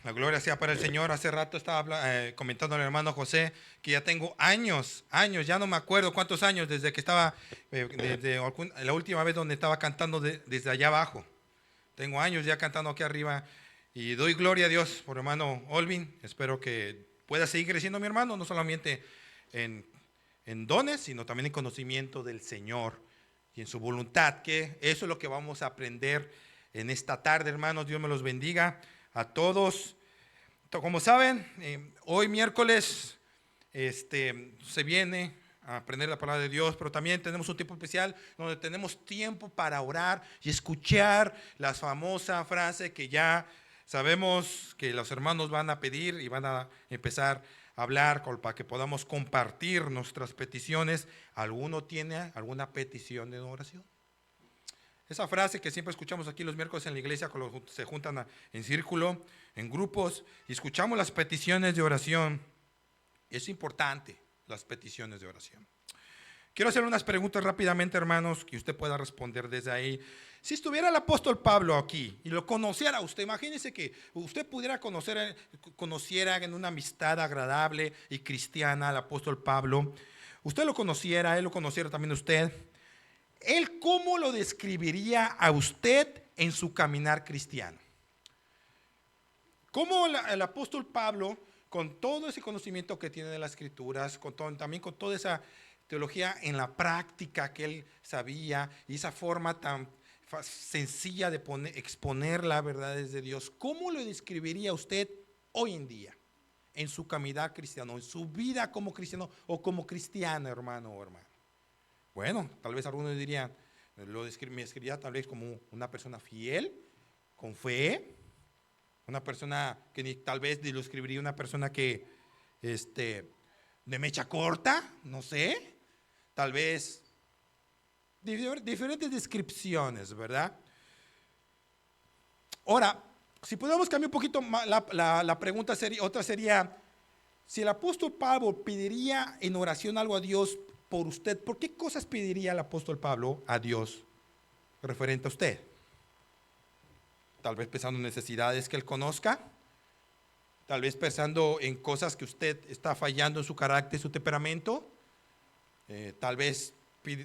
La gloria sea para el Señor. Hace rato estaba comentando al hermano José que ya tengo años, ya no me acuerdo cuántos años desde que estaba, la última vez donde estaba cantando desde allá abajo. Tengo años ya cantando aquí arriba y doy gloria a Dios por hermano Olvin. Espero que pueda seguir creciendo mi hermano, no solamente en, en dones, sino también en conocimiento del Señor y en su voluntad, que eso es lo que vamos a aprender en esta tarde, hermanos. Dios me los bendiga a todos. Como saben, hoy miércoles se viene a aprender la palabra de Dios, pero también tenemos un tiempo especial donde tenemos tiempo para orar y escuchar la famosa frase que ya sabemos que los hermanos van a pedir y van a empezar a hablar para que podamos compartir nuestras peticiones. ¿Alguno tiene alguna petición de oración? Esa frase que siempre escuchamos aquí los miércoles en la iglesia, cuando se juntan en círculo, en grupos, y escuchamos las peticiones de oración. Es importante las peticiones de oración. Quiero hacer unas preguntas rápidamente, hermanos, que usted pueda responder desde ahí. Si estuviera el apóstol Pablo aquí y lo conociera usted, imagínese que usted pudiera conociera en una amistad agradable y cristiana al apóstol Pablo. Usted lo conociera, él lo conociera también usted. ¿Él cómo lo describiría a usted en su caminar cristiano? ¿Cómo el apóstol Pablo, con todo ese conocimiento que tiene de las Escrituras, también con toda esa teología en la práctica que él sabía y esa forma tan sencilla de exponer las verdades de Dios, cómo lo describiría a usted hoy en día en su caminar cristiano, en su vida como cristiano o como cristiana, hermano o hermana? Bueno, tal vez algunos dirían, me describiría tal vez como una persona fiel, con fe, una persona que tal vez lo escribiría una persona que, de mecha corta, no sé, tal vez diferentes descripciones, ¿verdad? Ahora, si podemos cambiar un poquito la pregunta, otra sería, si el apóstol Pablo pediría en oración algo a Dios por usted, ¿por qué cosas pediría el apóstol Pablo a Dios referente a usted? Tal vez pensando en necesidades que él conozca, tal vez pensando en cosas que usted está fallando en su carácter, su temperamento, tal vez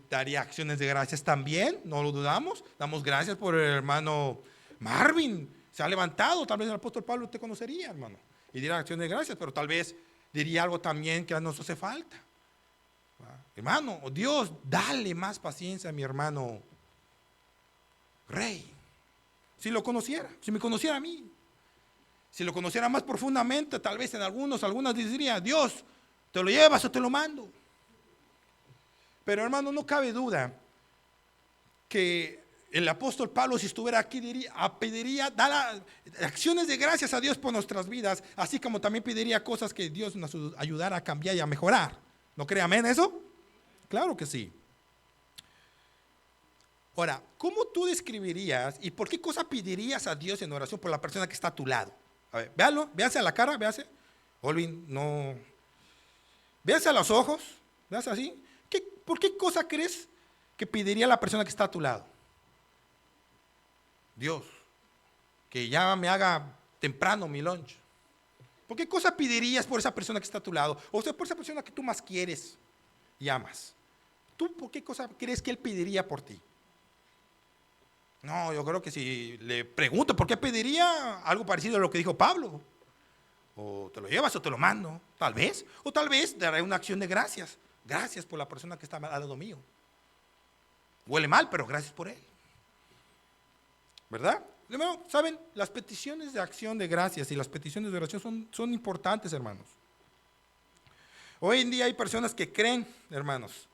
daría acciones de gracias también, no lo dudamos. Damos gracias por el hermano Marvin, se ha levantado, tal vez el apóstol Pablo te conocería, hermano, y diría acciones de gracias, pero tal vez diría algo también que nos hace falta. Hermano, Dios, dale más paciencia a mi hermano Rey. Si lo conociera, si me conociera a mí, si lo conociera más profundamente, tal vez en algunas diría, Dios, ¿te lo llevas o te lo mando? Pero hermano, no cabe duda que el apóstol Pablo, si estuviera aquí, pediría dar acciones de gracias a Dios por nuestras vidas, así como también pediría cosas que Dios nos ayudara a cambiar y a mejorar. ¿No cree amén eso? Claro que sí. Ahora, ¿cómo tú describirías y por qué cosa pedirías a Dios en oración por la persona que está a tu lado? A ver, véalo, véase a la cara, véase. Olvin, no. Véase a los ojos, véase así. ¿Por qué cosa crees que pediría la persona que está a tu lado? Dios, que ya me haga temprano mi lunch. ¿Por qué cosa pedirías por esa persona que está a tu lado? O sea, por esa persona que tú más quieres y amas. ¿Tú por qué cosa crees que él pediría por ti? No, yo creo que si le pregunto por qué pediría algo parecido a lo que dijo Pablo, o te lo llevas o te lo mando, tal vez, o tal vez daré una acción de gracias. Gracias por la persona que está al lado mío. Huele mal, pero gracias por él. ¿Verdad? ¿Saben? Las peticiones de acción de gracias y las peticiones de oración son importantes, hermanos. Hoy en día hay personas que creen, hermanos,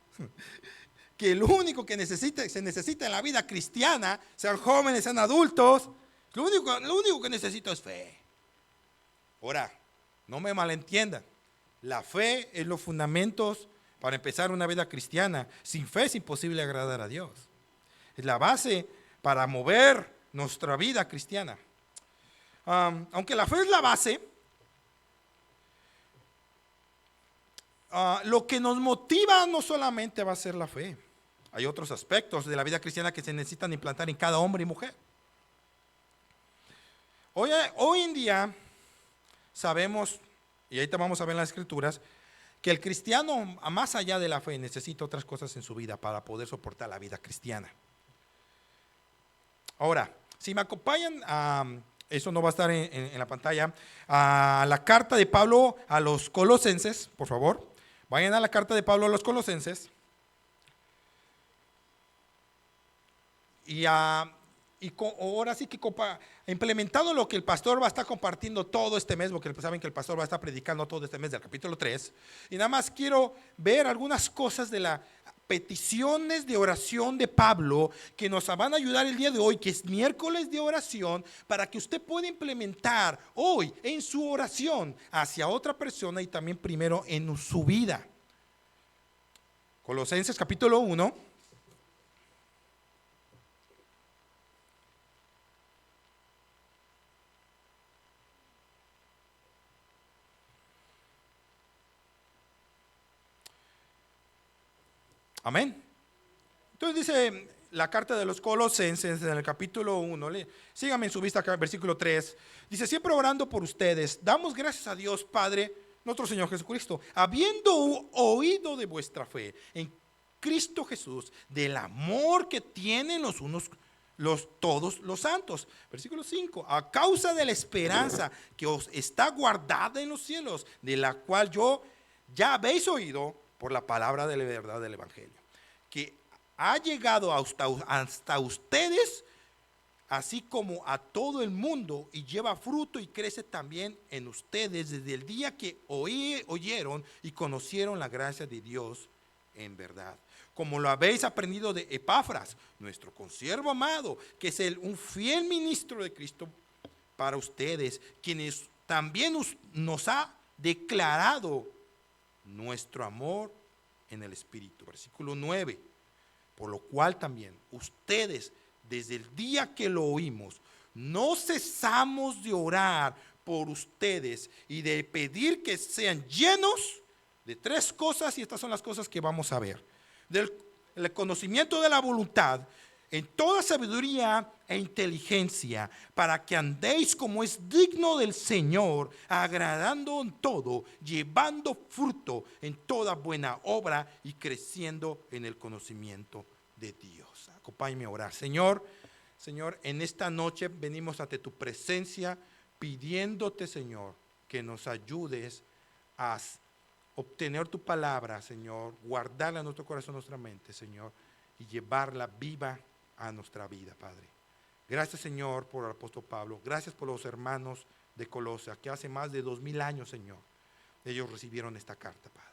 que lo único que se necesita en la vida cristiana, sean jóvenes, sean adultos, lo único que necesito es fe. Ahora, no me malentiendan, la fe es los fundamentos para empezar una vida cristiana. Sin fe es imposible agradar a Dios. Es la base para mover nuestra vida cristiana. Aunque la fe es la base, lo que nos motiva no solamente va a ser la fe. Hay otros aspectos de la vida cristiana que se necesitan implantar en cada hombre y mujer. Hoy en día sabemos, y ahorita vamos a ver en las escrituras, que el cristiano, más allá de la fe, necesita otras cosas en su vida para poder soportar la vida cristiana. Ahora, si me acompañan eso no va a estar en la pantalla, a la carta de Pablo a los Colosenses, por favor. Vayan a la carta de Pablo a los Colosenses. Ahora sí que implementando lo que el pastor va a estar compartiendo todo este mes, porque saben que el pastor va a estar predicando todo este mes del capítulo 3. Y nada más quiero ver algunas cosas de las peticiones de oración de Pablo que nos van a ayudar el día de hoy, que es miércoles de oración, para que usted pueda implementar hoy en su oración hacia otra persona y también primero en su vida. Colosenses capítulo 1. Amén. Entonces dice la carta de los Colosenses en el capítulo 1, síganme en su vista acá, versículo 3, dice: siempre orando por ustedes, damos gracias a Dios Padre, nuestro Señor Jesucristo, habiendo oído de vuestra fe en Cristo Jesús, del amor que tienen todos los santos. Versículo 5, a causa de la esperanza que os está guardada en los cielos, de la cual ya habéis oído por la palabra de la verdad del evangelio, que ha llegado hasta ustedes, así como a todo el mundo, y lleva fruto y crece también en ustedes desde el día que oyeron y conocieron la gracia de Dios en verdad, como lo habéis aprendido de Epafras, nuestro consiervo amado, que es un fiel ministro de Cristo para ustedes, quienes también nos ha declarado nuestro amor en el Espíritu. Versículo 9, por lo cual también ustedes, desde el día que lo oímos, no cesamos de orar por ustedes y de pedir que sean llenos de tres cosas, y estas son las cosas que vamos a ver: del conocimiento de la voluntad, en toda sabiduría e inteligencia, para que andéis como es digno del Señor, agradando en todo, llevando fruto en toda buena obra y creciendo en el conocimiento de Dios. Acompáñame a orar. Señor, en esta noche venimos ante tu presencia pidiéndote, Señor, que nos ayudes a obtener tu palabra, Señor, guardarla en nuestro corazón, en nuestra mente, Señor, y llevarla viva a nuestra vida, Padre. Gracias, Señor, por el apóstol Pablo. Gracias por los hermanos de Colosas, que hace más de 2000 años, Señor, ellos recibieron esta carta, Padre.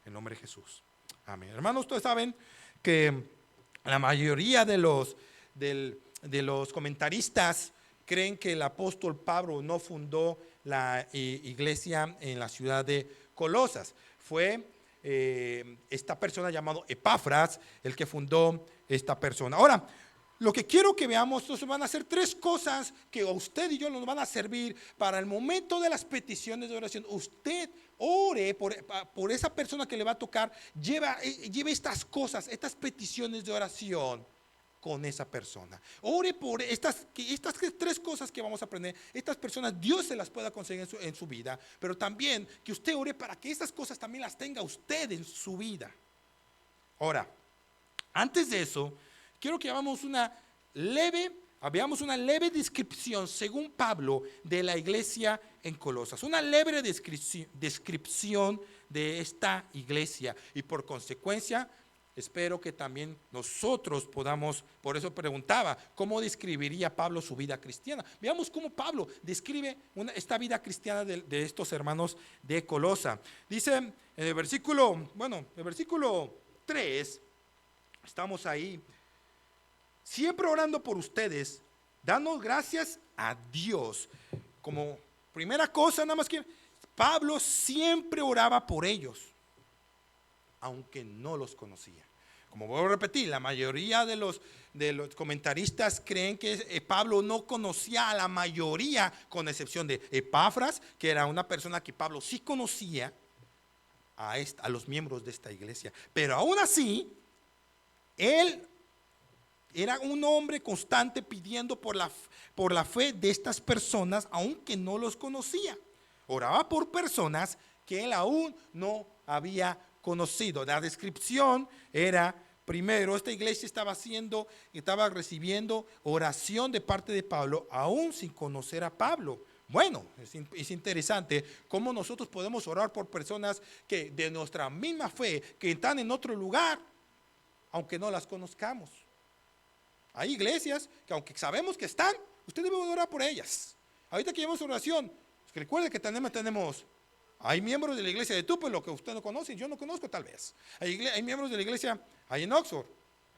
En nombre de Jesús. Amén. Hermanos, ustedes saben que la mayoría de los comentaristas creen que el apóstol Pablo no fundó la iglesia en la ciudad de Colosas. Fue esta persona llamado Epafras el que fundó esta persona. Ahora, lo que quiero que veamos, entonces van a ser tres cosas que a usted y yo nos van a servir para el momento de las peticiones de oración. Usted ore por esa persona que le va a tocar, lleve estas cosas, estas peticiones de oración con esa persona. Ore por estas tres cosas que vamos a aprender. Estas personas Dios se las pueda conseguir en su vida, pero también que usted ore para que estas cosas también las tenga usted en su vida. Ahora, antes de eso, quiero que veamos una leve descripción, según Pablo, de la iglesia en Colosas. Una leve descripción de esta iglesia, y por consecuencia espero que también nosotros podamos. Por eso preguntaba, ¿cómo describiría Pablo su vida cristiana? Veamos cómo Pablo describe esta vida cristiana de estos hermanos de Colosa. Dice en el versículo 3, estamos ahí: siempre orando por ustedes, dando gracias a Dios. Como primera cosa, nada más que Pablo siempre oraba por ellos, aunque no los conocía. Como voy a repetir, la mayoría de los comentaristas creen que Pablo no conocía a la mayoría, con excepción de Epafras, que era una persona que Pablo sí conocía a los miembros de esta iglesia. Pero aún así, él era un hombre constante pidiendo por la fe de estas personas, aunque no los conocía. oraba por personas que él aún no había conocido. La descripción era, primero, esta iglesia estaba recibiendo oración de parte de Pablo, aún sin conocer a Pablo. Bueno, es interesante cómo nosotros podemos orar por personas que de nuestra misma fe, que están en otro lugar, aunque no las conozcamos. Hay iglesias que aunque sabemos que están, usted debe orar por ellas. Ahorita que llevamos oración, recuerde que hay miembros de la iglesia de Tupelo que usted no conoce, yo no conozco tal vez. Hay miembros de la iglesia ahí en Oxford,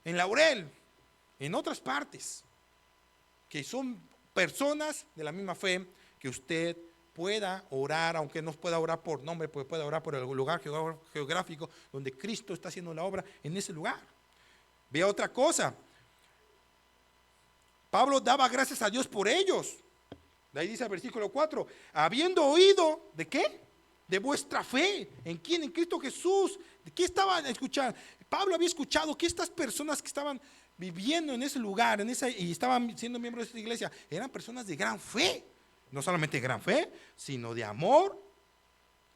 en Laurel, en otras partes, que son personas de la misma fe que usted pueda orar, aunque no pueda orar por nombre, pues pueda orar por el lugar geográfico donde Cristo está haciendo la obra en ese lugar. Vea otra cosa. Pablo daba gracias a Dios por ellos. De ahí dice el versículo 4, habiendo oído, ¿de qué? De vuestra fe. ¿En quién? En Cristo Jesús. ¿De qué estaban escuchando? Pablo había escuchado que estas personas que estaban viviendo en ese lugar, y estaban siendo miembros de esta iglesia, eran personas de gran fe. No solamente de gran fe, sino de amor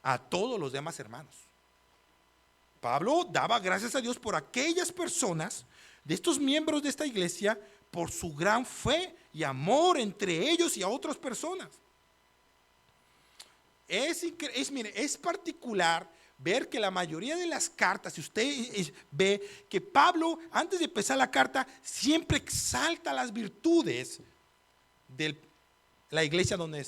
a todos los demás hermanos. Pablo daba gracias a Dios por aquellas personas, de estos miembros de esta iglesia, por su gran fe y amor entre ellos y a otras personas. Es particular ver que la mayoría de las cartas, si usted ve que Pablo, antes de empezar la carta, siempre exalta las virtudes de la iglesia donde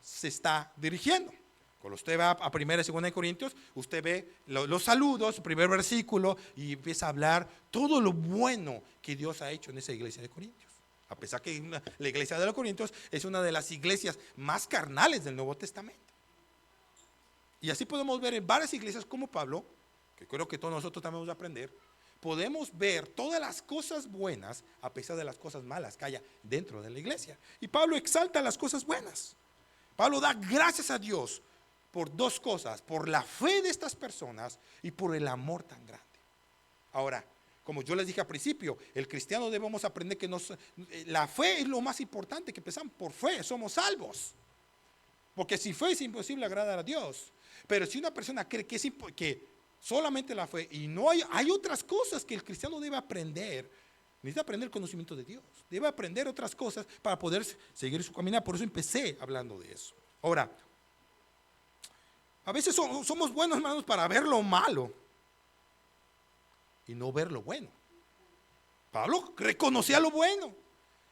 se está dirigiendo. Cuando usted va a 1 y 2 de Corintios, usted ve los saludos, el primer versículo, y empieza a hablar todo lo bueno que Dios ha hecho en esa iglesia de Corintios. A pesar que la iglesia de los Corintios es una de las iglesias más carnales del Nuevo Testamento. Y así podemos ver en varias iglesias como Pablo, que creo que todos nosotros también vamos a aprender, podemos ver todas las cosas buenas a pesar de las cosas malas que haya dentro de la iglesia. Y Pablo exalta las cosas buenas. Pablo da gracias a Dios por dos cosas, por la fe de estas personas y por el amor tan grande. Ahora, como yo les dije al principio, el cristiano debemos aprender que la fe es lo más importante, que empezamos por fe, somos salvos. Porque sin fe es imposible agradar a Dios. Pero si una persona cree que solamente la fe y no hay otras cosas que el cristiano debe aprender, necesita aprender el conocimiento de Dios, debe aprender otras cosas para poder seguir su caminar. Por eso empecé hablando de eso. Ahora, a veces somos buenos, hermanos, para ver lo malo y no ver lo bueno. Pablo reconocía lo bueno.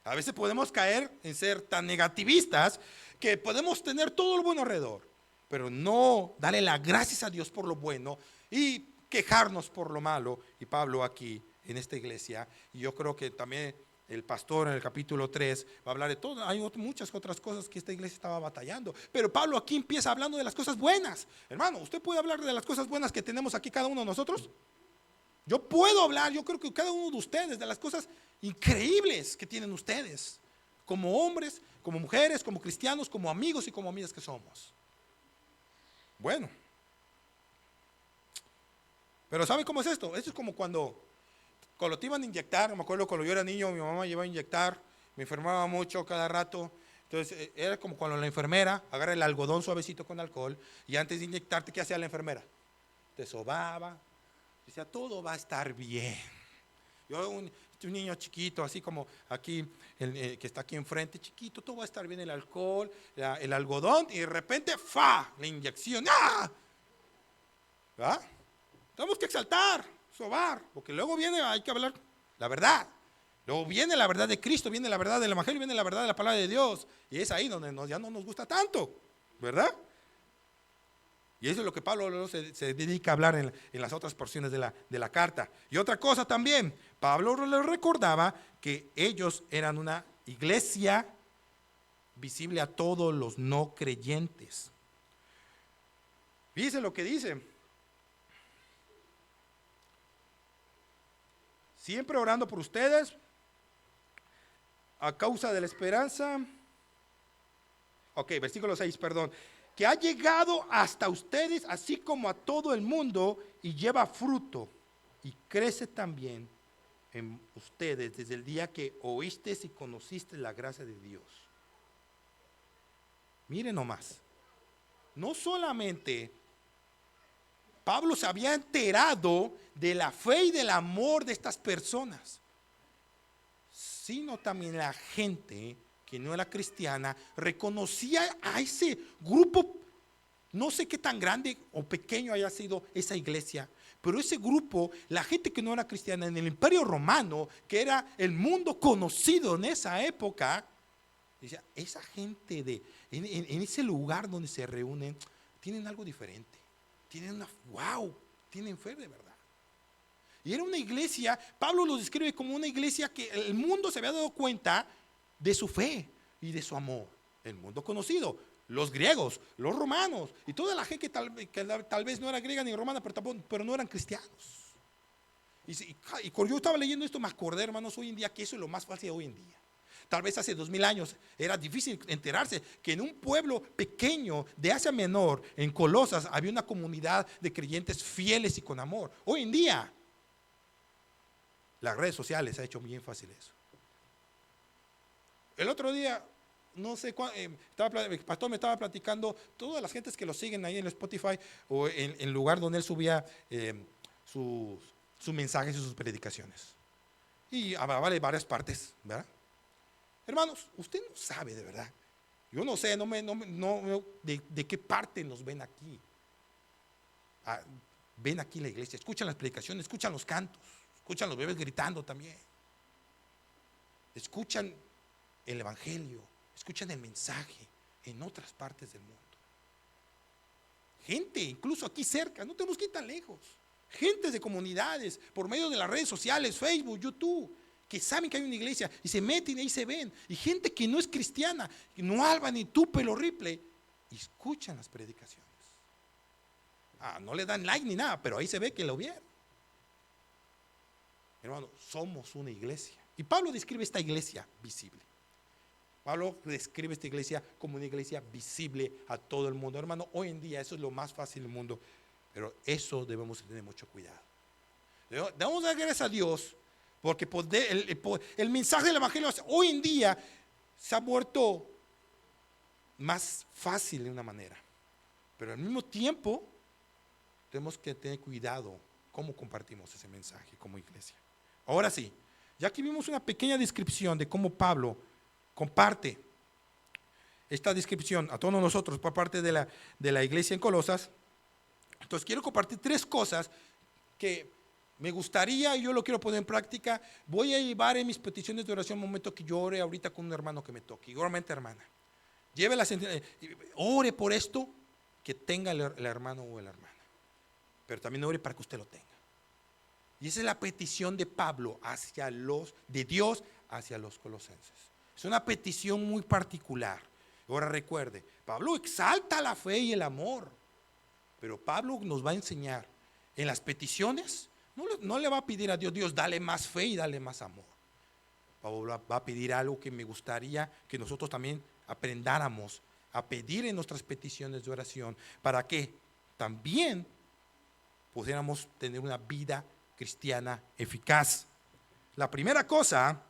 A veces podemos caer en ser tan negativistas que podemos tener todo lo bueno alrededor, pero no darle las gracias a Dios por lo bueno y quejarnos por lo malo. Y Pablo aquí en esta iglesia, y yo creo que también el pastor en el capítulo 3 va a hablar de todo. Hay muchas otras cosas que esta iglesia estaba batallando, pero Pablo aquí empieza hablando de las cosas buenas. Hermano, ¿usted puede hablar de las cosas buenas que tenemos aquí cada uno de nosotros? Yo puedo hablar, yo creo que cada uno de ustedes, de las cosas increíbles que tienen ustedes, como hombres, como mujeres, como cristianos, como amigos y como amigas que somos. Bueno, pero ¿saben cómo es esto? Esto es como cuando te iban a inyectar. Me acuerdo cuando yo era niño, mi mamá me llevaba a inyectar, me enfermaba mucho cada rato. Entonces era como cuando la enfermera agarra el algodón suavecito con alcohol y antes de inyectarte, ¿qué hacía la enfermera? Te sobaba, decía, todo va a estar bien. Yo, un niño chiquito, así como aquí, que está aquí enfrente, chiquito, todo va a estar bien, el alcohol, el algodón, y de repente, ¡fa! La inyección. ¡Ah! ¿Verdad? Tenemos que exaltar, sobar, porque luego hay que hablar la verdad. Luego viene la verdad de Cristo, viene la verdad del Evangelio, viene la verdad de la palabra de Dios. Y es ahí donde ya no nos gusta tanto, ¿verdad? Y eso es lo que Pablo se dedica a hablar en las otras porciones de la carta. Y otra cosa también, Pablo les recordaba que ellos eran una iglesia visible a todos los no creyentes. Fíjense lo que dice. Siempre orando por ustedes, a causa de la esperanza. Ok, versículo 6, perdón. Que ha llegado hasta ustedes, así como a todo el mundo, y lleva fruto, y crece también en ustedes desde el día que oísteis y conociste la gracia de Dios. Miren nomás, no solamente Pablo se había enterado de la fe y del amor de estas personas, sino también la gente que no era cristiana reconocía a ese grupo. No sé qué tan grande o pequeño haya sido esa iglesia, pero ese grupo, la gente que no era cristiana en el Imperio Romano, que era el mundo conocido en esa época, decía, esa gente en ese lugar donde se reúnen, tienen algo diferente, tienen fe de verdad. Y era una iglesia, Pablo lo describe como una iglesia que el mundo se había dado cuenta de su fe y de su amor. El mundo conocido, los griegos, los romanos y toda la gente que tal vez no era griega ni romana, pero no eran cristianos. Y cuando yo estaba leyendo esto me acordé, hermanos, hoy en día que eso es lo más fácil hoy en día. Tal vez hace 2000 años era difícil enterarse que en un pueblo pequeño de Asia Menor, en Colosas, había una comunidad de creyentes fieles y con amor. Hoy en día las redes sociales ha hecho bien fácil eso. El otro día, no sé cuándo, el pastor me estaba platicando, todas las gentes que lo siguen ahí en Spotify o en el lugar donde él subía sus mensajes y sus predicaciones. Y hablaba de varias partes, ¿verdad? Hermanos, usted no sabe de verdad. Yo no sé, de qué parte nos ven aquí. Ven aquí la iglesia, escuchan las predicaciones, escuchan los cantos. Escuchan los bebés gritando también. Escuchan el evangelio, escuchan el mensaje en otras partes del mundo. Gente, incluso aquí cerca, no tenemos que ir tan lejos. Gentes de comunidades, por medio de las redes sociales, Facebook, YouTube, que saben que hay una iglesia y se meten y ahí se ven. Y gente que no es cristiana, no Alba ni tú, Pelo Ripley, y escuchan las predicaciones. No le dan like ni nada, pero ahí se ve que lo vieron. Hermano, somos una iglesia. Y Pablo describe esta iglesia visible. Pablo describe esta iglesia como una iglesia visible a todo el mundo. Hermano, hoy en día eso es lo más fácil del mundo, pero eso debemos tener mucho cuidado. Debemos dar gracias a Dios porque el mensaje del evangelio hoy en día se ha vuelto más fácil de una manera, pero al mismo tiempo tenemos que tener cuidado cómo compartimos ese mensaje como iglesia. Ahora sí, ya que vimos una pequeña descripción de cómo Pablo comparte esta descripción a todos nosotros por parte de la iglesia en Colosas, entonces quiero compartir 3 cosas que me gustaría y yo lo quiero poner en práctica. Voy a llevar en mis peticiones de oración un momento que yo ore ahorita con un hermano que me toque. Igualmente, hermana, ore por esto que tenga el hermano o la hermana, pero también ore para que usted lo tenga. Y esa es la petición de Pablo de Dios hacia los colosenses. Es una petición muy particular. Ahora recuerde, Pablo exalta la fe y el amor, pero Pablo nos va a enseñar en las peticiones, no le va a pedir a Dios, dale más fe y dale más amor. Pablo va a pedir algo que me gustaría que nosotros también aprendáramos a pedir en nuestras peticiones de oración, para que también pudiéramos tener una vida cristiana eficaz. La primera cosa,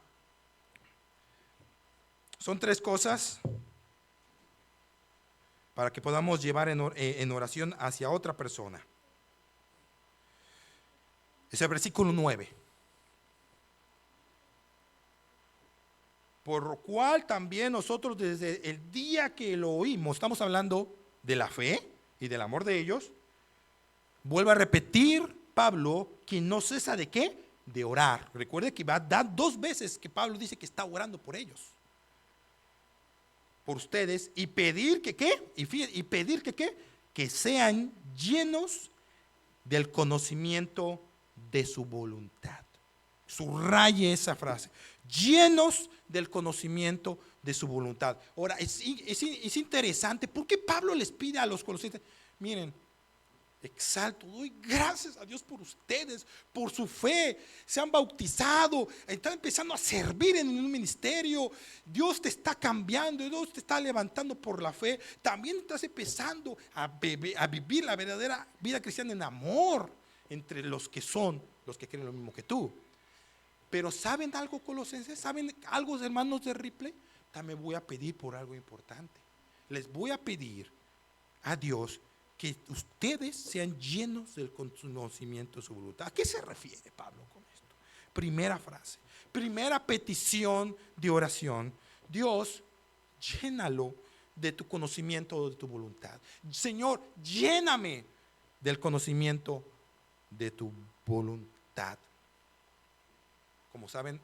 son 3 cosas para que podamos llevar en oración hacia otra persona. Es el versículo 9. Por lo cual también nosotros desde el día que lo oímos, estamos hablando de la fe y del amor de ellos. Vuelvo a repetir, Pablo, que no cesa de ¿qué? De orar. Recuerde que va a dar 2 veces que Pablo dice que está orando por ellos, por ustedes, y pedir que ¿qué? Y pedir que ¿qué? Que sean llenos del conocimiento de su voluntad. Subraye esa frase, llenos del conocimiento de su voluntad. Ahora, es interesante, ¿por qué Pablo les pide a los colosenses? Miren, exalto, doy gracias a Dios por ustedes, por su fe, se han bautizado, están empezando a servir en un ministerio, Dios te está cambiando, Dios te está levantando por la fe, también estás empezando a vivir la verdadera vida cristiana en amor entre los que creen lo mismo que tú. Pero ¿saben algo, colosenses? ¿Saben algo, hermanos de Ripley? También voy a pedir por algo importante. Les voy a pedir a Dios que ustedes sean llenos del conocimiento de su voluntad. ¿A qué se refiere Pablo con esto? Primera frase, primera petición de oración: Dios, llénalo de tu conocimiento, de tu voluntad. Señor, lléname del conocimiento de tu voluntad. Como saben,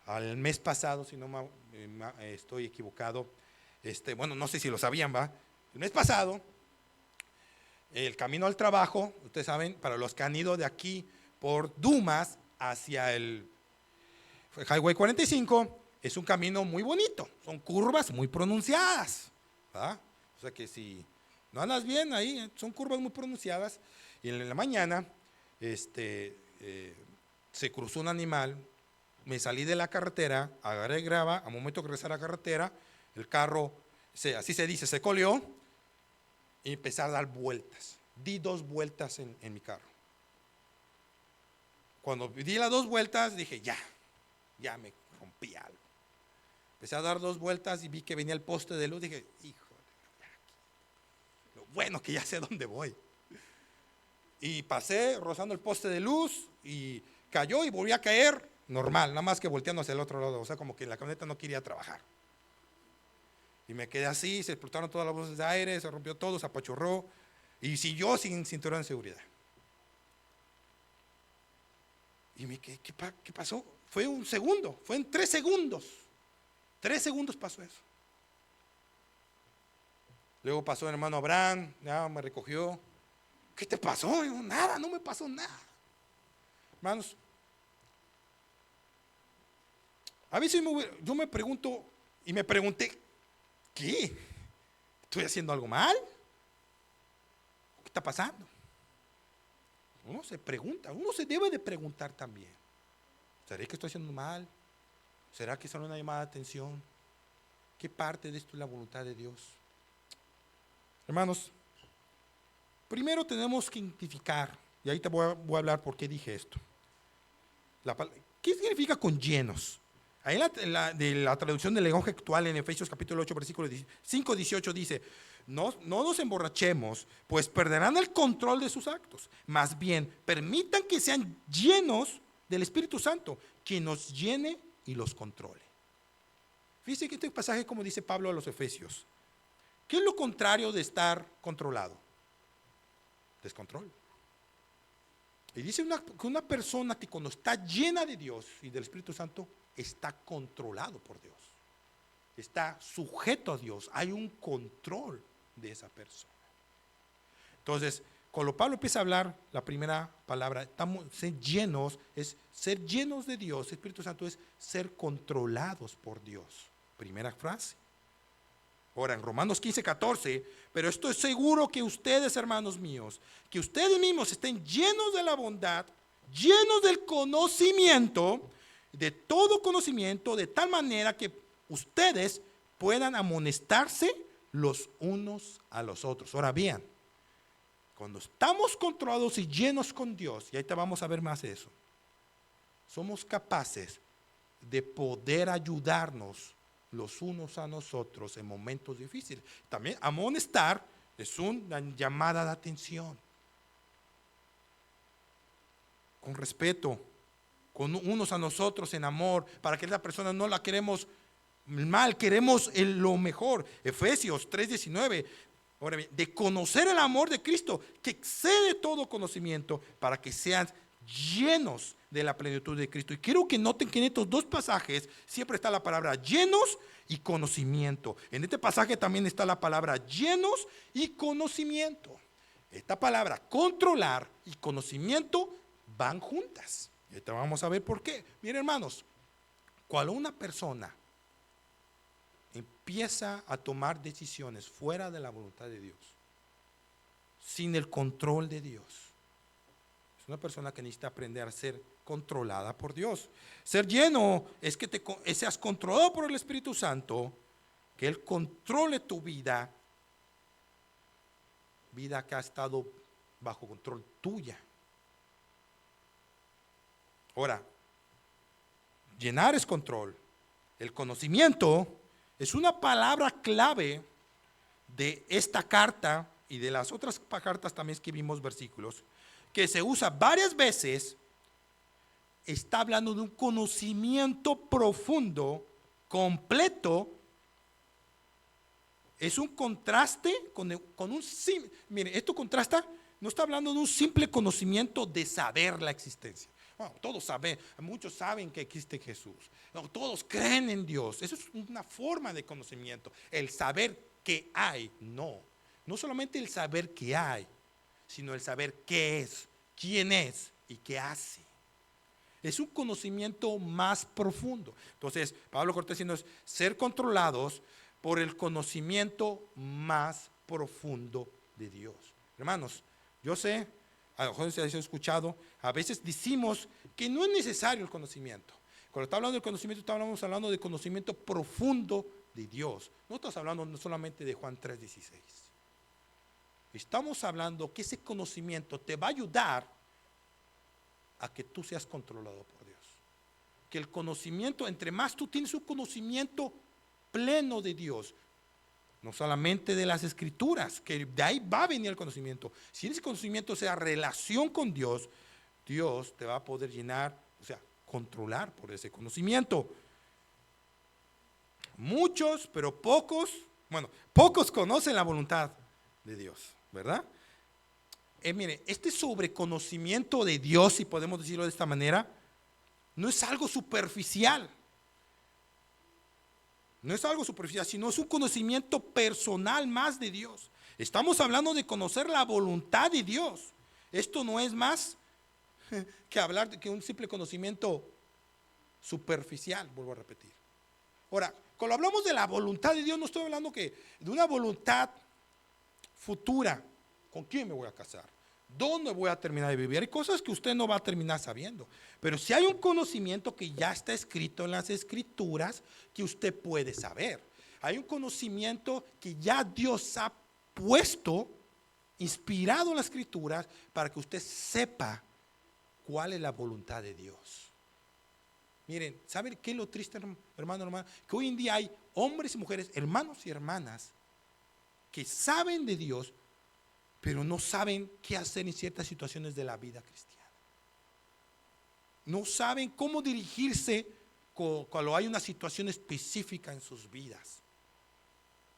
al mes pasado, si no estoy equivocado, bueno, no sé si lo sabían, ¿va? El mes pasado, el camino al trabajo, ustedes saben, para los que han ido de aquí por Dumas hacia el Highway 45, es un camino muy bonito, son curvas muy pronunciadas, ¿verdad? O sea que si no andas bien ahí, son curvas muy pronunciadas. Y en la mañana se cruzó un animal, me salí de la carretera, agarré grava, al momento que regresé a la carretera, el carro, así se dice, se coleó y empecé a dar vueltas. Di 2 vueltas en mi carro. Cuando di las 2 vueltas dije, ya me rompí algo. Empecé a dar 2 vueltas y vi que venía el poste de luz. Dije, híjole, lo bueno que ya sé dónde voy. Y pasé rozando el poste de luz y cayó y volví a caer normal, nada más que volteando hacia el otro lado. O sea, como que la camioneta no quería trabajar. Y me quedé así, se explotaron todas las bolsas de aire, se rompió todo, se apachurró y siguió sin cinturón de seguridad. Y ¿qué pasó? Fue un segundo, fue en 3 segundos. 3 segundos pasó eso. Luego pasó el hermano Abraham, ya me recogió. ¿Qué te pasó? Yo, nada, no me pasó nada. Hermanos, a veces yo me pregunto y me pregunté, ¿qué? ¿Estoy haciendo algo mal? ¿Qué está pasando? Uno se pregunta, uno se debe de preguntar también. ¿Será que estoy haciendo mal? ¿Será que es una llamada de atención? ¿Qué parte de esto es la voluntad de Dios? Hermanos, primero tenemos que identificar, y ahí te voy a hablar por qué dije esto. ¿Qué significa con llenos? Ahí de la traducción del lenguaje actual en Efesios capítulo 8, versículo 5-18 dice, no nos emborrachemos, pues perderán el control de sus actos. Más bien, permitan que sean llenos del Espíritu Santo, quien nos llene y los controle. Fíjense que este pasaje, como dice Pablo a los Efesios, ¿qué es lo contrario de estar controlado? Descontrol. Y dice que una persona que cuando está llena de Dios y del Espíritu Santo, está controlado por Dios. Está sujeto a Dios. Hay un control de esa persona. Entonces, cuando Pablo empieza a hablar, la primera palabra, ser llenos, es ser llenos de Dios. El Espíritu Santo es ser controlados por Dios. Primera frase. Ahora, en Romanos 15-14, pero estoy seguro que ustedes, hermanos míos, que ustedes mismos estén llenos de la bondad, llenos del conocimiento, de todo conocimiento, de tal manera que ustedes puedan amonestarse los unos a los otros. Ahora bien, cuando estamos controlados y llenos con Dios, y ahí te vamos a ver más eso, somos capaces de poder ayudarnos los unos a nosotros en momentos difíciles. También amonestar es una llamada de atención, con respeto, con unos a nosotros en amor, para que esa persona no la queremos mal, queremos lo mejor. Efesios 3:19, ahora bien, de conocer el amor de Cristo que excede todo conocimiento, para que sean llenos de la plenitud de Cristo. Y quiero que noten que en estos 2 pasajes siempre está la palabra llenos y conocimiento. En este pasaje también está la palabra llenos y conocimiento. Esta palabra controlar y conocimiento van juntas. Y ahorita vamos a ver por qué. Miren, hermanos, cuando una persona empieza a tomar decisiones fuera de la voluntad de Dios, sin el control de Dios, es una persona que necesita aprender a ser controlada por Dios. Ser lleno es que seas controlado por el Espíritu Santo, que Él controle tu vida que ha estado bajo control tuya. Ahora, llenar es control. El conocimiento es una palabra clave de esta carta y de las otras cartas también escribimos versículos, que se usa varias veces, está hablando de un conocimiento profundo, completo. Es un contraste con un simple, mire, esto contrasta, no está hablando de un simple conocimiento de saber la existencia. Bueno, todos saben, muchos saben que existe Jesús, no, todos creen en Dios, eso es una forma de conocimiento, el saber que hay, no solamente el saber que hay, sino el saber qué es, quién es y qué hace. Es un conocimiento más profundo. Entonces, Pablo Cortés diciendo es ser controlados por el conocimiento más profundo de Dios. Hermanos, yo sé, a lo mejor se ha escuchado, a veces decimos que no es necesario el conocimiento. Cuando está hablando del conocimiento, estamos hablando de conocimiento profundo de Dios. No estamos hablando no solamente de Juan 3:16. Estamos hablando que ese conocimiento te va a ayudar a que tú seas controlado por Dios. Que el conocimiento, entre más tú tienes un conocimiento pleno de Dios, no solamente de las escrituras, que de ahí va a venir el conocimiento. Si ese conocimiento sea relación con Dios, Dios te va a poder llenar, o sea, controlar por ese conocimiento. Muchos, pero pocos, pocos conocen la voluntad de Dios, ¿verdad? Mire, este sobreconocimiento de Dios, si podemos decirlo de esta manera, no es algo superficial. No es algo superficial, sino es un conocimiento personal más de Dios. Estamos hablando de conocer la voluntad de Dios. Esto no es más que hablar de que un simple conocimiento superficial, vuelvo a repetir. Ahora, cuando hablamos de la voluntad de Dios, no estoy hablando de una voluntad futura. ¿Con quién me voy a casar? ¿Dónde voy a terminar de vivir? Hay cosas que usted no va a terminar sabiendo. Pero si hay un conocimiento que ya está escrito en las escrituras que usted puede saber. Hay un conocimiento que ya Dios ha puesto, inspirado en las escrituras, para que usted sepa cuál es la voluntad de Dios. Miren, ¿saben qué es lo triste, hermano? Que hoy en día hay hombres y mujeres, hermanos y hermanas, que saben de Dios, pero no saben qué hacer en ciertas situaciones de la vida cristiana. No saben cómo dirigirse cuando hay una situación específica en sus vidas.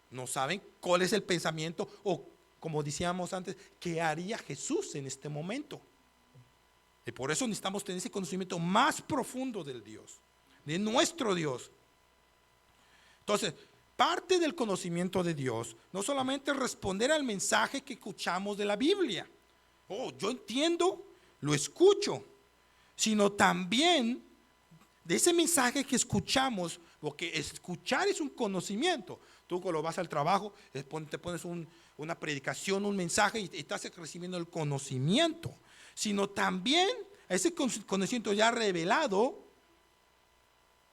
No saben cuál es el pensamiento o, como decíamos antes, qué haría Jesús en este momento. Y por eso necesitamos tener ese conocimiento más profundo del Dios, de nuestro Dios. Entonces, parte del conocimiento de Dios no solamente responder al mensaje que escuchamos de la Biblia. Yo entiendo, lo escucho, sino también de ese mensaje que escuchamos, porque escuchar es un conocimiento. Tú cuando vas al trabajo, te pones una predicación, un mensaje y estás recibiendo el conocimiento, sino también ese conocimiento ya revelado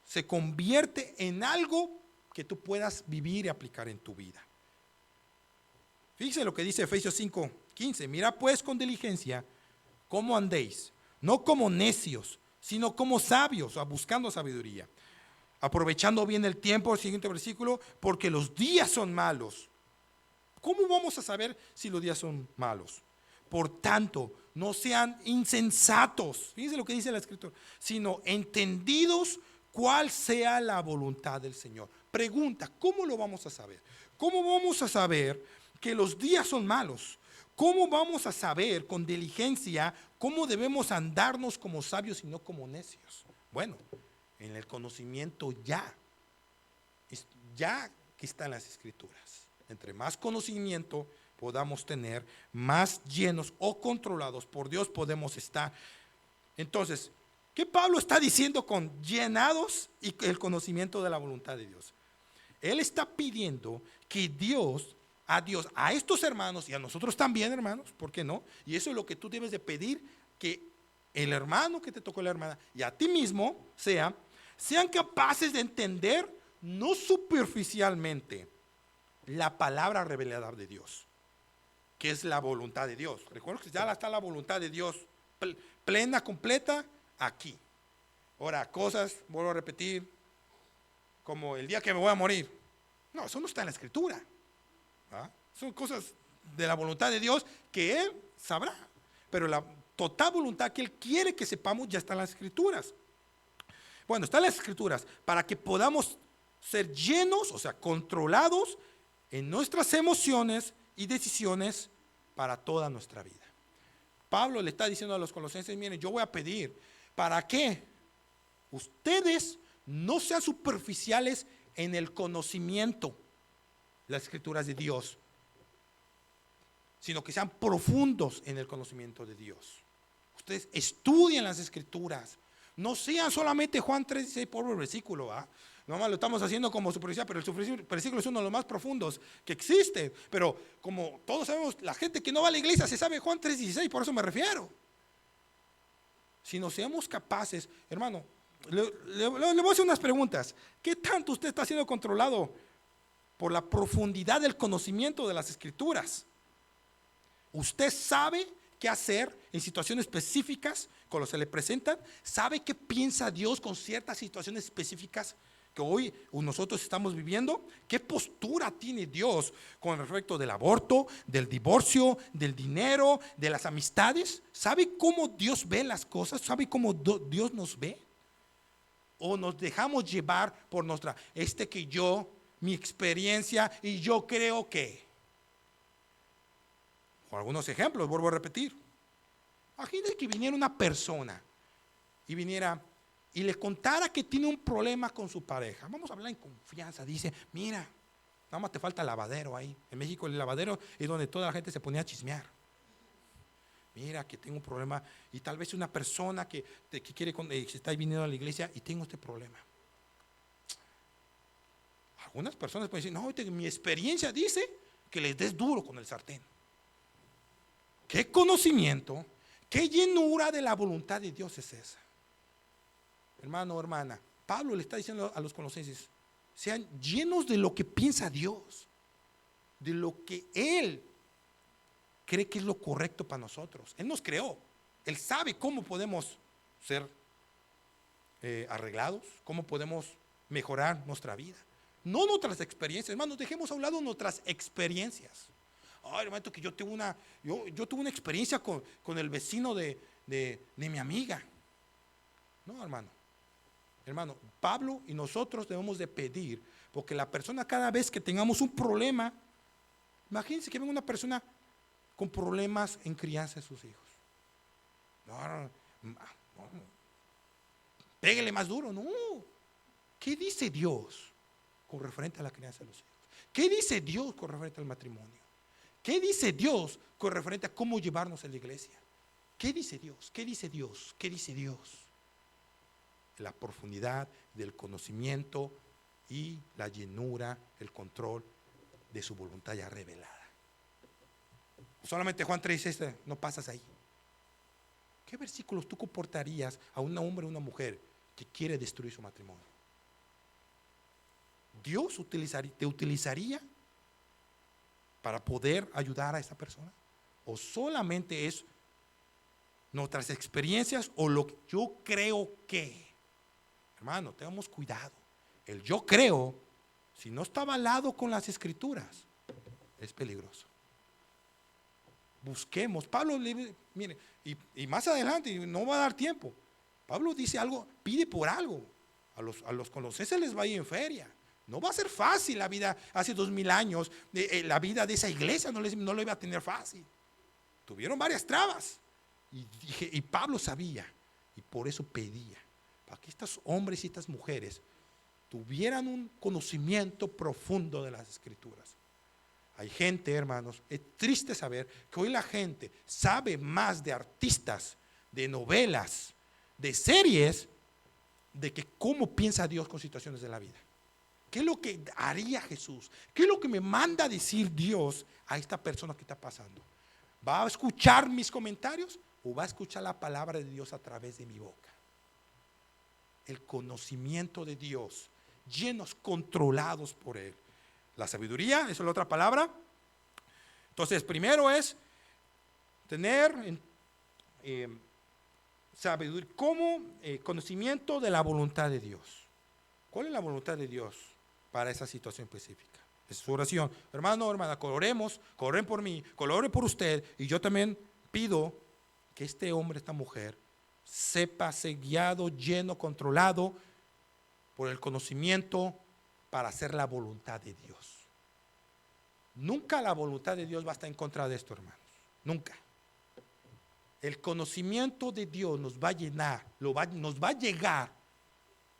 se convierte en algo que tú puedas vivir y aplicar en tu vida. Fíjense lo que dice Efesios 5:15. Mira pues con diligencia cómo andéis, no como necios, sino como sabios, buscando sabiduría, aprovechando bien el tiempo, el siguiente versículo, porque los días son malos. ¿Cómo vamos a saber si los días son malos? Por tanto, no sean insensatos, fíjense lo que dice la Escritura, sino entendidos cuál sea la voluntad del Señor. Pregunta, ¿cómo lo vamos a saber? ¿Cómo vamos a saber que los días son malos? ¿Cómo vamos a saber con diligencia cómo debemos andarnos como sabios y no como necios? Bueno, en el conocimiento ya que está en las Escrituras. Entre más conocimiento podamos tener, más llenos o controlados por Dios podemos estar. Entonces, ¿qué Pablo está diciendo con llenados y el conocimiento de la voluntad de Dios? Él está pidiendo que a estos hermanos y a nosotros también, hermanos, ¿por qué no? Y eso es lo que tú debes de pedir, que el hermano que te tocó, la hermana, y a ti mismo sean capaces de entender, no superficialmente, la palabra revelada de Dios, que es la voluntad de Dios. Recuerda que ya está la voluntad de Dios plena, completa, aquí. Ahora, cosas, vuelvo a repetir, como el día que me voy a morir. No, eso no está en la Escritura. Son cosas de la voluntad de Dios que Él sabrá. Pero la total voluntad que Él quiere que sepamos ya está en las Escrituras. Bueno, está en las Escrituras para que podamos ser llenos, o sea, controlados en nuestras emociones y decisiones para toda nuestra vida. Pablo le está diciendo a los colosenses, miren, yo voy a pedir, ¿para qué? Ustedes no sean superficiales en el conocimiento de las Escrituras de Dios, sino que sean profundos en el conocimiento de Dios. Ustedes estudien las Escrituras, no sean solamente Juan 3:16 por versículo, nomás lo estamos haciendo como superficial, pero el versículo es uno de los más profundos que existe. Pero como todos sabemos, la gente que no va a la iglesia se sabe Juan 3:16, por eso me refiero. Si no seamos capaces, hermano, le voy a hacer unas preguntas. ¿Qué tanto usted está siendo controlado por la profundidad del conocimiento de las Escrituras? ¿Usted sabe qué hacer en situaciones específicas cuando se le presentan? ¿Sabe qué piensa Dios con ciertas situaciones específicas que hoy nosotros estamos viviendo? ¿Qué postura tiene Dios con respecto del aborto, del divorcio, del dinero, de las amistades? ¿Sabe cómo Dios ve las cosas? ¿Sabe cómo Dios nos ve? ¿O nos dejamos llevar por nuestra, mi experiencia y yo creo que? Por algunos ejemplos, vuelvo a repetir. Imagínate que viniera una persona y viniera y le contara que tiene un problema con su pareja. Vamos a hablar en confianza. Dice, mira, nada más te falta lavadero ahí. En México el lavadero es donde toda la gente se ponía a chismear. Mira que tengo un problema. Y tal vez una persona que quiere, se está viniendo a la iglesia y tengo este problema. Algunas personas pueden decir, no, mi experiencia dice que les des duro con el sartén. ¿Qué conocimiento, qué llenura de la voluntad de Dios es esa? Hermano o hermana, Pablo le está diciendo a los colosenses, sean llenos de lo que piensa Dios, de lo que Él cree que es lo correcto para nosotros. Él nos creó, Él sabe cómo podemos ser arreglados, cómo podemos mejorar nuestra vida. No nuestras experiencias, hermanos, dejemos a un lado nuestras experiencias. Ay, hermano, que yo tuve una experiencia con el vecino de mi amiga. No, hermano, Pablo y nosotros debemos de pedir, porque la persona, cada vez que tengamos un problema, imagínense que venga una persona con problemas en crianza de sus hijos. No, pégale más duro, no. ¿Qué dice Dios con referente a la crianza de los hijos? ¿Qué dice Dios con referente al matrimonio? ¿Qué dice Dios con referente a cómo llevarnos a la iglesia? ¿Qué dice Dios? ¿Qué dice Dios? ¿Qué dice Dios? La profundidad del conocimiento y la llenura, el control de su voluntad ya revelada. Solamente Juan 3:16 no pasas ahí. ¿Qué versículos tú comportarías a un hombre o una mujer que quiere destruir su matrimonio? ¿Dios te utilizaría para poder ayudar a esa persona? ¿O solamente es nuestras experiencias o lo que yo creo que? Hermano, tengamos cuidado. El yo creo, si no está avalado con las Escrituras, es peligroso. Busquemos. Pablo, mire, y más adelante, no va a dar tiempo, Pablo dice algo, pide por algo. A los colosenses les va a ir en feria. No va a ser fácil la vida hace 2000 años, la vida de esa iglesia no lo iba a tener fácil. Tuvieron varias trabas. Y Pablo sabía, y por eso pedía, para que estos hombres y estas mujeres tuvieran un conocimiento profundo de las Escrituras. Hay gente, hermanos, es triste saber que hoy la gente sabe más de artistas, de novelas, de series, de que cómo piensa Dios con situaciones de la vida. ¿Qué es lo que haría Jesús? ¿Qué es lo que me manda a decir Dios a esta persona que está pasando? ¿Va a escuchar mis comentarios o va a escuchar la palabra de Dios a través de mi boca? El conocimiento de Dios, llenos, controlados por Él. La sabiduría, esa es la otra palabra. Entonces, primero es tener sabiduría como conocimiento de la voluntad de Dios. ¿Cuál es la voluntad de Dios para esa situación específica? Es su oración. Hermano, hermana, oremos, oren por mí, oren por usted. Y yo también pido que este hombre, esta mujer, sepa ser guiado, lleno, controlado por el conocimiento para hacer la voluntad de Dios. Nunca la voluntad de Dios va a estar en contra de esto, hermanos. Nunca. El conocimiento de Dios nos va a llenar, nos va a llegar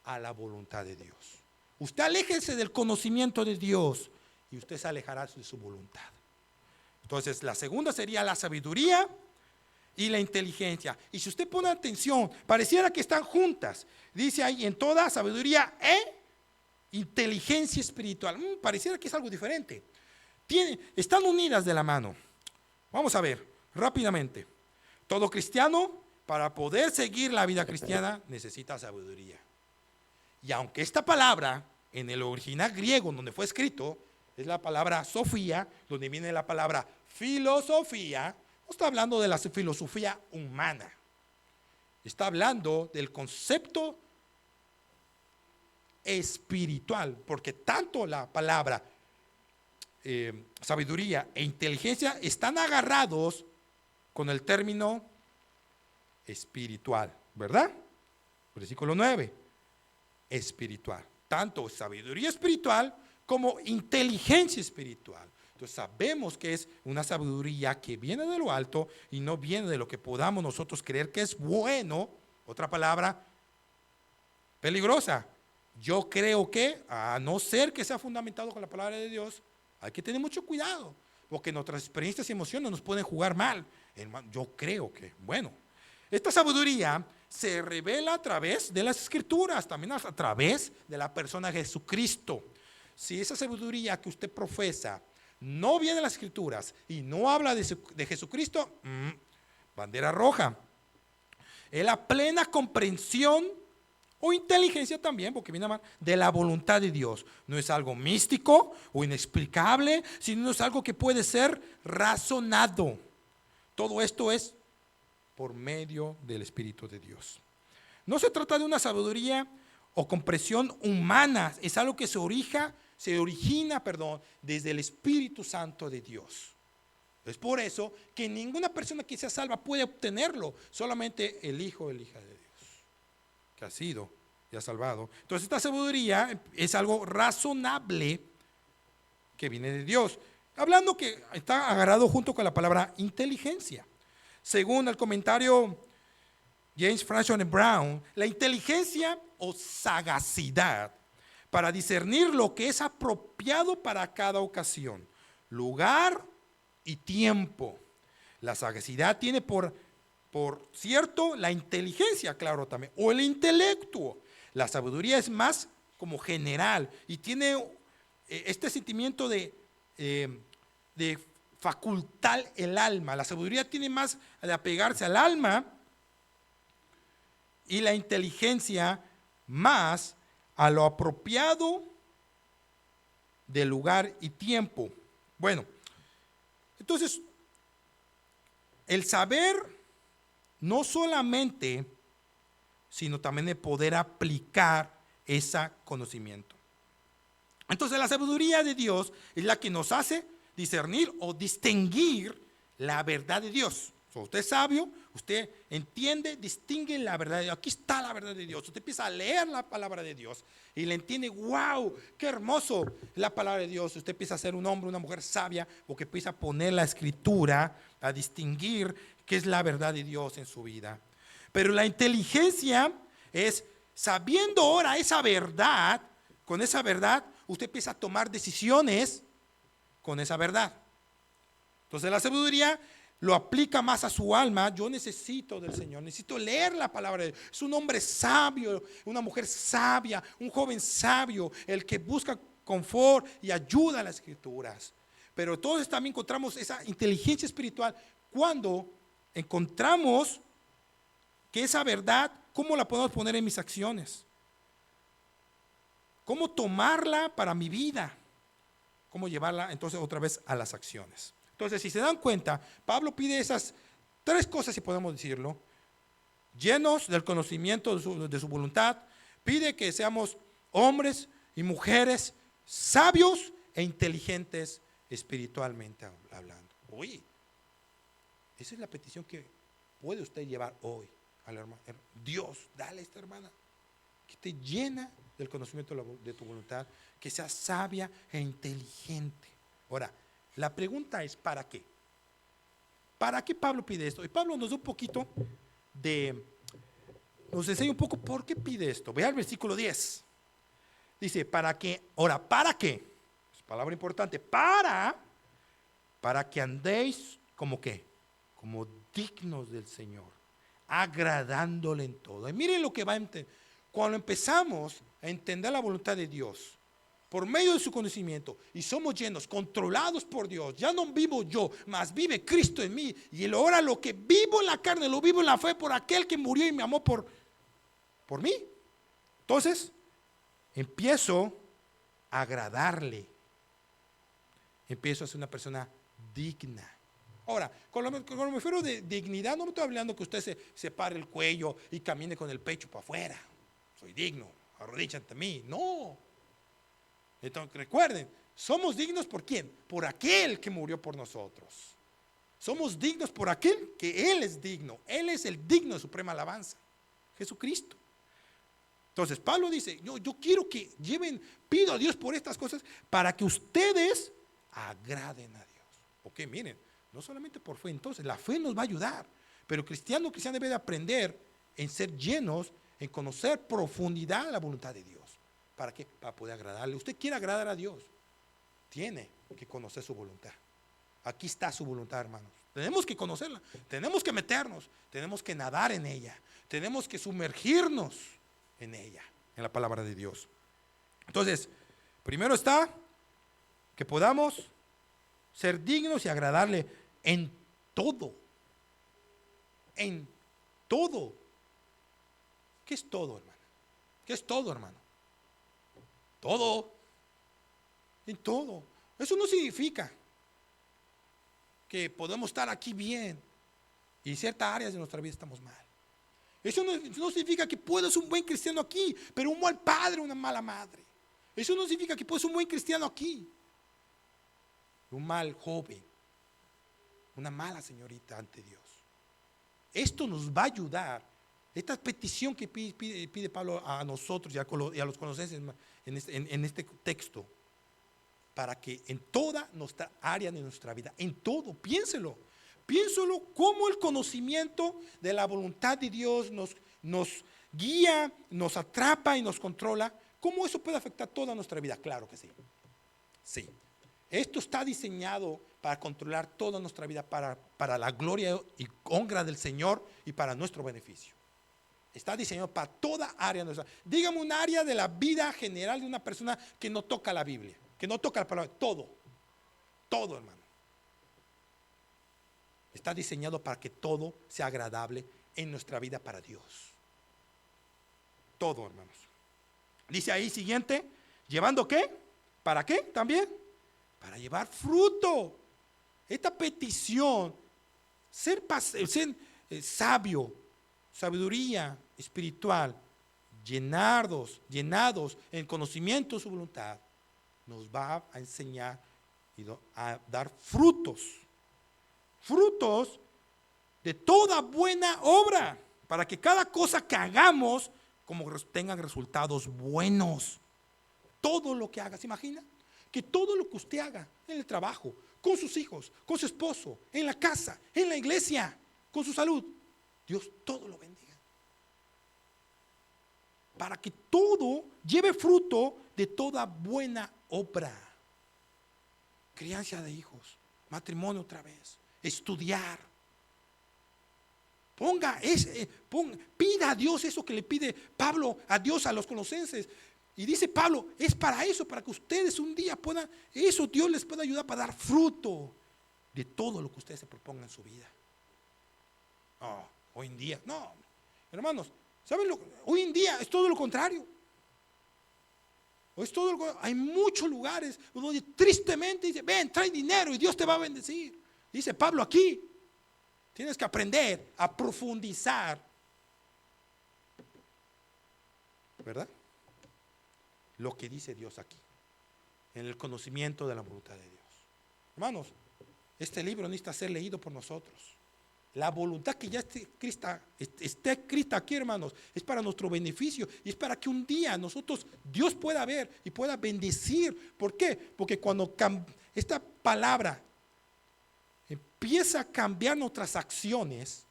a la voluntad de Dios. Usted aléjese del conocimiento de Dios y usted se alejará de su voluntad. Entonces, la segunda sería la sabiduría y la inteligencia. Y si usted pone atención, pareciera que están juntas. Dice ahí, en toda sabiduría e inteligencia espiritual. Pareciera que es algo diferente. Están unidas de la mano. Vamos a ver rápidamente. Todo cristiano, para poder seguir la vida cristiana, necesita sabiduría. Y aunque esta palabra, en el original griego donde fue escrito, es la palabra sofía, donde viene la palabra filosofía, no está hablando de la filosofía humana. Está hablando del concepto espiritual, porque tanto la palabra sabiduría e inteligencia están agarrados con el término espiritual, ¿verdad? Versículo 9, espiritual. Tanto sabiduría espiritual como inteligencia espiritual. Entonces sabemos que es una sabiduría que viene de lo alto y no viene de lo que podamos nosotros creer que es bueno. Otra palabra peligrosa. Yo creo que, a no ser que sea fundamentado con la palabra de Dios, hay que tener mucho cuidado, porque nuestras experiencias y emociones nos pueden jugar mal. Hermano, yo creo que, bueno, esta sabiduría se revela a través de las Escrituras, también a través de la persona de Jesucristo. Si esa sabiduría que usted profesa no viene de las Escrituras y no habla de Jesucristo, bandera roja. Es la plena comprensión o inteligencia también, porque viene a hablar de la voluntad de Dios. No es algo místico o inexplicable, sino es algo que puede ser razonado. Todo esto es por medio del Espíritu de Dios. No se trata de una sabiduría o comprensión humana, es algo que se origina, desde el Espíritu Santo de Dios. Es por eso que ninguna persona que sea salva puede obtenerlo, solamente el Hijo o la hija de Dios, que ha sido y ha salvado. Entonces esta sabiduría es algo razonable que viene de Dios. Hablando que está agarrado junto con la palabra inteligencia. Según el comentario James Franklin Brown, la inteligencia o sagacidad para discernir lo que es apropiado para cada ocasión, lugar y tiempo. La sagacidad tiene por cierto la inteligencia, claro, también, o el intelecto. La sabiduría es más como general y tiene este sentimiento de facultar el alma. La sabiduría tiene más de apegarse al alma y la inteligencia más a lo apropiado de lugar y tiempo. Bueno, entonces, el saber no solamente, sino también el poder aplicar ese conocimiento. Entonces, la sabiduría de Dios es la que nos hace discernir o distinguir la verdad de Dios. Usted es sabio, usted entiende, distingue la verdad de Dios. Aquí está la verdad de Dios. Usted empieza a leer la palabra de Dios y le entiende, wow, qué hermoso la palabra de Dios. Usted empieza a ser un hombre, una mujer sabia, porque empieza a poner la escritura, a distinguir qué es la verdad de Dios en su vida. Pero la inteligencia es, sabiendo ahora esa verdad, con esa verdad, usted empieza a tomar decisiones con esa verdad. Entonces la sabiduría lo aplica más a su alma. Yo necesito del Señor, necesito leer la palabra de Dios. Es un hombre sabio, una mujer sabia, un joven sabio, el que busca confort y ayuda a las Escrituras. Pero todos también encontramos esa inteligencia espiritual cuando encontramos que esa verdad, ¿cómo la podemos poner en mis acciones? ¿Cómo tomarla para mi vida? ¿Cómo llevarla entonces otra vez a las acciones? Entonces, si se dan cuenta, Pablo pide esas tres cosas, si podemos decirlo, llenos del conocimiento de su voluntad. Pide que seamos hombres y mujeres sabios e inteligentes espiritualmente hablando. Oye, esa es la petición que puede usted llevar hoy a la hermana. Dios, dale a esta hermana que esté llena del conocimiento de tu voluntad, que sea sabia e inteligente. Ahora, la pregunta es, ¿para qué? ¿Para qué Pablo pide esto? Y Pablo nos da un poquito nos enseña un poco por qué pide esto. Vea el versículo 10. Dice, ¿para qué? Ahora, ¿para qué? Es palabra importante. Para que andéis como qué, como dignos del Señor, agradándole en todo. Y miren lo que va a entender. Cuando empezamos a entender la voluntad de Dios por medio de su conocimiento y somos llenos, controlados por Dios, ya no vivo yo, mas vive Cristo en mí, y ahora lo que vivo en la carne lo vivo en la fe por aquel que murió y me amó por mí. Entonces empiezo a agradarle, empiezo a ser una persona digna. Ahora, cuando me refiero de dignidad, no me estoy hablando que usted se pare el cuello y camine con el pecho para afuera. Soy digno, arrodíllate ante mí. No. Entonces, recuerden, somos dignos ¿por quién? Por aquel que murió por nosotros. Somos dignos por aquel que Él es digno. Él es el digno de suprema alabanza, Jesucristo. Entonces, Pablo dice, yo quiero que pido a Dios por estas cosas para que ustedes agraden a Dios. Ok, miren, no solamente por fe, entonces la fe nos va a ayudar, pero cristiano debe de aprender en ser llenos, en conocer profundidad la voluntad de Dios. ¿Para qué? Para poder agradarle. Usted quiere agradar a Dios, tiene que conocer su voluntad. Aquí está su voluntad, hermanos. Tenemos que conocerla, tenemos que meternos, tenemos que nadar en ella, tenemos que sumergirnos en ella, en la palabra de Dios. Entonces, primero está que podamos ser dignos y agradarle en todo. En todo. ¿Qué es todo, hermano? ¿Qué es todo, hermano? Todo. En todo. Eso no significa que podemos estar aquí bien y en ciertas áreas de nuestra vida estamos mal. Eso no significa que puedes ser un buen cristiano aquí, pero un mal padre, una mala madre. Eso no significa que puedes ser un buen cristiano aquí, un mal joven, una mala señorita ante Dios. Esto nos va a ayudar. Esta petición que pide Pablo a nosotros y a los colosenses en este texto, para que en toda nuestra área de nuestra vida, en todo, piénselo cómo el conocimiento de la voluntad de Dios nos guía, nos atrapa y nos controla. ¿Cómo eso puede afectar toda nuestra vida? Claro que sí. Sí. Esto está diseñado para controlar toda nuestra vida, para la gloria y honra del Señor y para nuestro beneficio. Está diseñado para toda área de nuestra vida. Dígame un área de la vida general de una persona que no toca la Biblia, que no toca la palabra. Todo, hermano. Está diseñado para que todo sea agradable en nuestra vida para Dios. Todo, hermanos. Dice ahí siguiente, ¿llevando qué? ¿Para qué también? Para llevar fruto. Esta petición, ser sabio, sabiduría espiritual, llenados en conocimiento de su voluntad, nos va a enseñar y a dar frutos de toda buena obra, para que cada cosa que hagamos tengan resultados buenos. Todo lo que hagas, ¿se imagina? Que todo lo que usted haga en el trabajo, con sus hijos, con su esposo, en la casa, en la iglesia, con su salud, Dios todo lo bendiga. Para que todo lleve fruto de toda buena obra. Crianza de hijos, matrimonio otra vez, estudiar. Pida a Dios eso que le pide Pablo a Dios a los colosenses. Y dice Pablo, es para eso, para que ustedes un día puedan, eso Dios les pueda ayudar para dar fruto de todo lo que ustedes se propongan en su vida. Hoy en día, no, hermanos, ¿saben hoy en día es todo lo contrario. Hay muchos lugares donde tristemente dice, ven, trae dinero y Dios te va a bendecir. Dice Pablo aquí, tienes que aprender a profundizar, ¿verdad? Lo que dice Dios aquí, en el conocimiento de la voluntad de Dios. Hermanos, este libro necesita ser leído por nosotros. La voluntad que ya esté escrita aquí, hermanos, es para nuestro beneficio y es para que un día nosotros, Dios pueda ver y pueda bendecir. ¿Por qué? Porque cuando esta palabra empieza a cambiar nuestras acciones,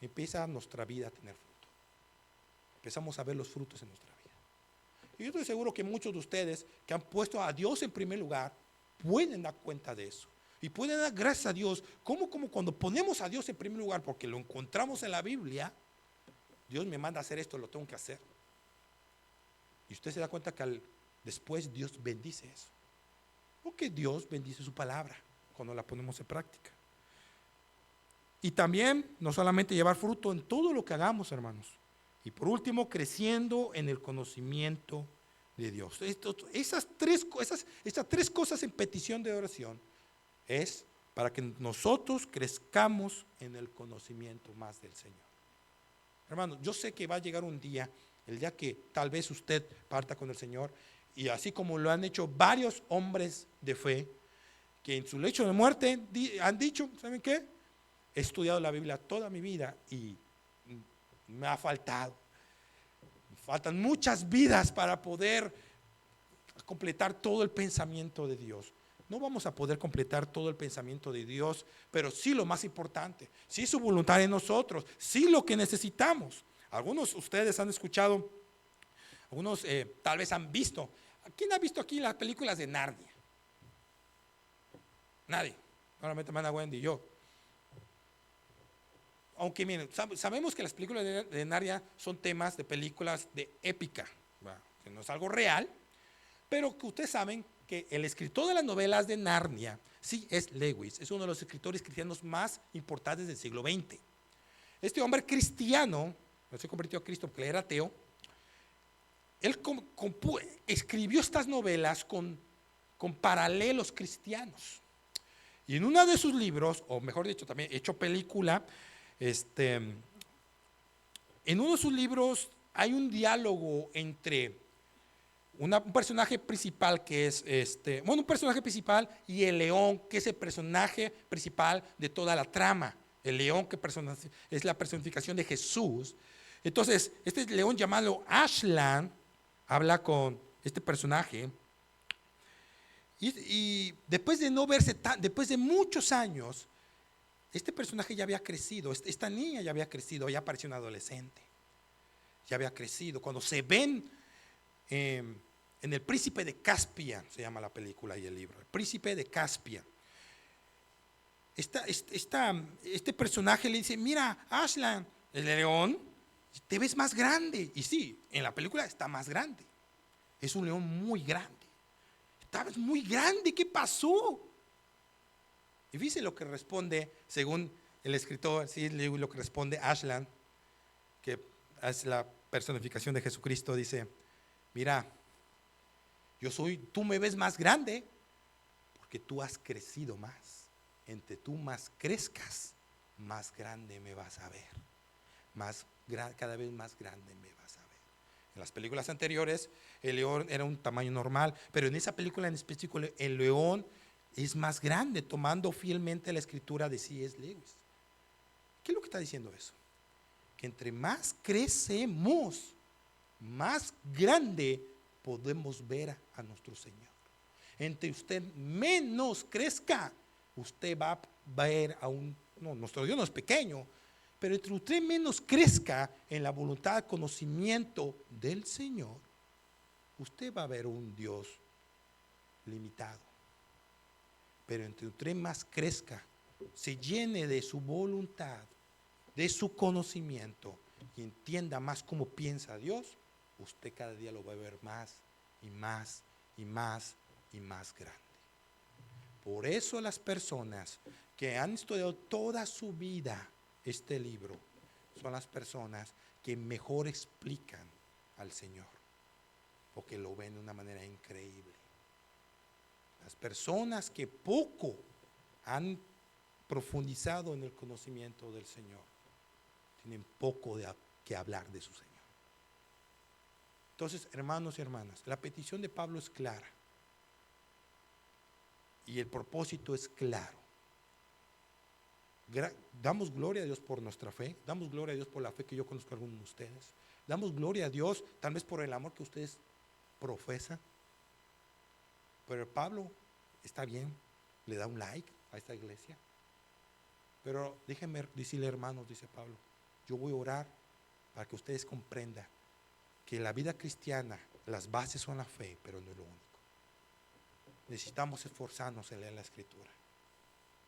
empieza nuestra vida a tener fruto. Empezamos a ver los frutos en nuestra vida. Y yo estoy seguro que muchos de ustedes que han puesto a Dios en primer lugar pueden dar cuenta de eso. Y pueden dar gracias a Dios, como cuando ponemos a Dios en primer lugar, porque lo encontramos en la Biblia, Dios me manda a hacer esto, lo tengo que hacer. Y usted se da cuenta que después Dios bendice eso. Porque Dios bendice su palabra cuando la ponemos en práctica. Y también, no solamente llevar fruto en todo lo que hagamos, hermanos. Y por último, creciendo en el conocimiento de Dios. Estas tres cosas en petición de oración es para que nosotros crezcamos en el conocimiento más del Señor. Hermanos, yo sé que va a llegar un día, el día que tal vez usted parta con el Señor, y así como lo han hecho varios hombres de fe, que en su lecho de muerte han dicho, ¿saben qué? He estudiado la Biblia toda mi vida y me ha faltado. Me faltan muchas vidas para poder completar todo el pensamiento de Dios. No vamos a poder completar todo el pensamiento de Dios, pero sí lo más importante, sí su voluntad en nosotros, sí lo que necesitamos. Algunos de ustedes han escuchado, algunos tal vez han visto. ¿Quién ha visto aquí las películas de Narnia? Nadie, solamente hermana Wendy y yo. Aunque miren, sabemos que las películas de Narnia son temas de películas de épica, que no es algo real, pero que ustedes saben que el escritor de las novelas de Narnia, C.S. Lewis, es uno de los escritores cristianos más importantes del siglo XX. Este hombre cristiano, no se convirtió a Cristo porque él era ateo, él escribió estas novelas con paralelos cristianos. Y en uno de sus libros, o mejor dicho, también hecho película, en uno de sus libros hay un diálogo entre un personaje principal que es un personaje principal y el león, que es el personaje principal de toda la trama. El león que es la personificación de Jesús. Entonces, este león llamado Aslan habla con este personaje y después de no verse después de muchos años, este personaje ya había crecido, esta niña ya había crecido, ya parecía un adolescente, ya había crecido. Cuando se ven en El Príncipe de Caspian, se llama la película y el libro, El Príncipe de Caspian, este personaje le dice, mira, Aslan, el león, te ves más grande. Y sí, en la película está más grande, es un león muy grande. Estabas muy grande, ¿qué pasó? Y fíjese lo que responde, según el escritor, ¿sí? Lo que responde Aslan, que es la personificación de Jesucristo, dice, mira, tú me ves más grande porque tú has crecido más. Entre tú más crezcas, más grande me vas a ver. Cada vez más grande me vas a ver. En las películas anteriores, el león era un tamaño normal, pero en esa película en específico, el león es más grande, tomando fielmente la escritura de C.S. Lewis. ¿Qué es lo que está diciendo eso? Que entre más crecemos, más grande podemos ver a nuestro Señor. Entre usted menos crezca, usted va a ver nuestro Dios no es pequeño, pero entre usted menos crezca en la voluntad, conocimiento del Señor, usted va a ver un Dios limitado. Pero entre usted más crezca, se llene de su voluntad, de su conocimiento y entienda más cómo piensa Dios, usted cada día lo va a ver más y más y más y más grande. Por eso las personas que han estudiado toda su vida este libro son las personas que mejor explican al Señor, porque lo ven de una manera increíble. Las personas que poco han profundizado en el conocimiento del Señor tienen poco que hablar de su Señor. Entonces, hermanos y hermanas, la petición de Pablo es clara. Y el propósito es claro. Damos gloria a Dios por nuestra fe, damos gloria a Dios por la fe que yo conozco a algunos de ustedes, damos gloria a Dios tal vez por el amor que ustedes profesan. Pero Pablo está bien, le da un like a esta iglesia. Pero déjenme decirle, hermanos, dice Pablo, yo voy a orar para que ustedes comprendan que la vida cristiana, las bases son la fe, pero no es lo único. Necesitamos esforzarnos en leer la Escritura.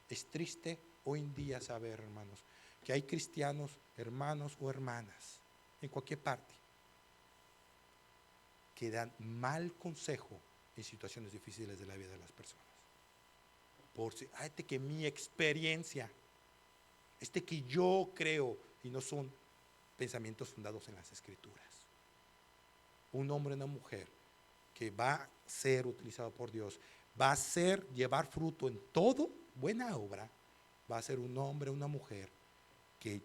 Es triste hoy en día saber, hermanos, que hay cristianos, hermanos o hermanas, en cualquier parte, que dan mal consejo en situaciones difíciles de la vida de las personas. Por si, que mi experiencia, que yo creo, y no son pensamientos fundados en las Escrituras. Un hombre o una mujer que va a ser utilizado por Dios, va a llevar fruto en todo, buena obra, va a ser un hombre o una mujer que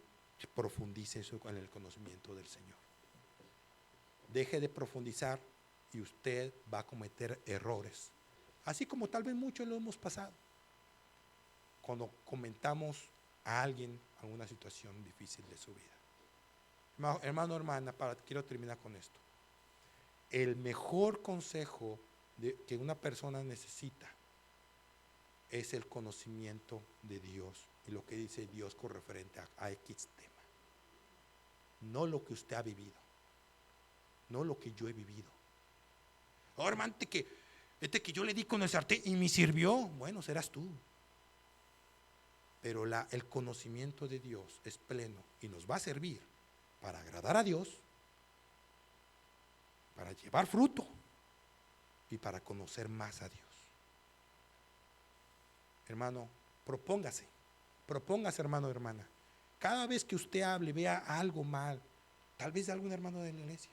profundice en el conocimiento del Señor. Deje de profundizar y usted va a cometer errores, así como tal vez muchos lo hemos pasado cuando comentamos a alguien alguna situación difícil de su vida. Hermano, hermana, quiero terminar con esto. El mejor consejo que una persona necesita es el conocimiento de Dios y lo que dice Dios con referente a X tema. No lo que usted ha vivido, no lo que yo he vivido. Oh, hermano, que yo le di con el sartén y me sirvió. Bueno, serás tú. Pero el conocimiento de Dios es pleno y nos va a servir para agradar a Dios, para llevar fruto y para conocer más a Dios. Hermano, propóngase, hermano, hermana. Cada vez que usted hable, vea algo mal, tal vez de algún hermano de la iglesia,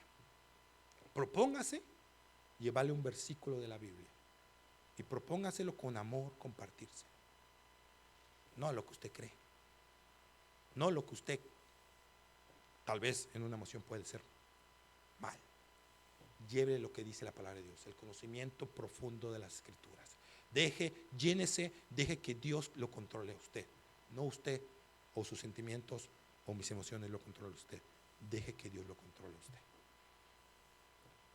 propóngase llevarle un versículo de la Biblia y propóngaselo con amor, compartirse. No lo que usted cree, no lo que usted tal vez en una emoción puede ser mal. Lleve lo que dice la palabra de Dios, el conocimiento profundo de las Escrituras. Llénese, deje que Dios lo controle a usted, no usted o sus sentimientos o mis emociones lo controle a usted. Deje que Dios lo controle a usted.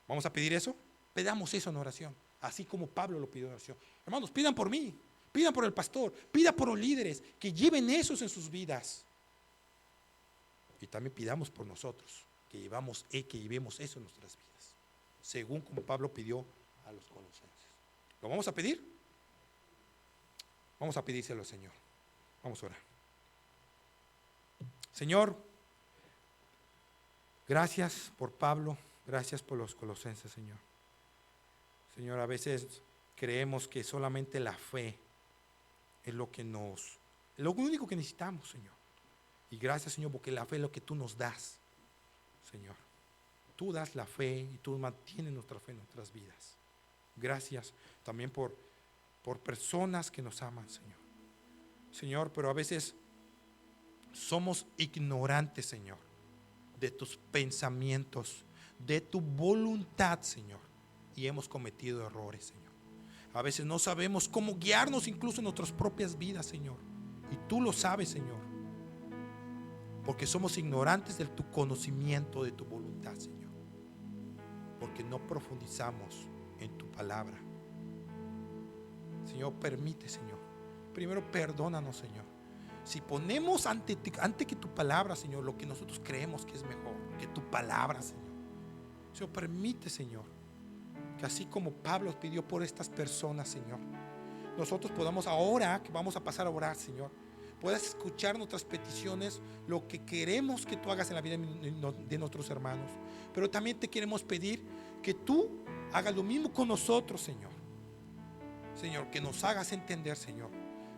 ¿Vamos a pedir eso? Pedamos eso en oración, así como Pablo lo pidió en oración. Hermanos, pidan por mí, pidan por el pastor, pidan por los líderes, que lleven esos en sus vidas. Y también pidamos por nosotros, que llevemos eso en nuestras vidas, según como Pablo pidió a los colosenses. ¿Lo vamos a pedir? Vamos a pedírselo al Señor. Vamos a orar. Señor, gracias por Pablo, gracias por los colosenses, Señor. Señor, a veces creemos que solamente la fe es lo único que necesitamos, Señor. Y gracias, Señor, porque la fe es lo que tú nos das, Señor. Tú das la fe y tú mantienes nuestra fe en nuestras vidas. Gracias también por personas que nos aman, Señor. Señor, pero a veces somos ignorantes, Señor, de tus pensamientos, de tu voluntad, Señor, y hemos cometido errores, Señor. A veces no sabemos cómo guiarnos incluso en nuestras propias vidas, Señor, y tú lo sabes, Señor, porque somos ignorantes de tu conocimiento, de tu voluntad, Señor, porque no profundizamos en tu palabra. Señor, permite, Señor, primero perdónanos, Señor, si ponemos ante que tu palabra, Señor, lo que nosotros creemos que es mejor que tu palabra, Señor. Señor, permite, Señor, que así como Pablo pidió por estas personas, Señor, nosotros podamos, ahora que vamos a pasar a orar, Señor, puedas escuchar nuestras peticiones, lo que queremos que tú hagas en la vida de nuestros hermanos. Pero también te queremos pedir que tú hagas lo mismo con nosotros, Señor. Señor, que nos hagas entender, Señor,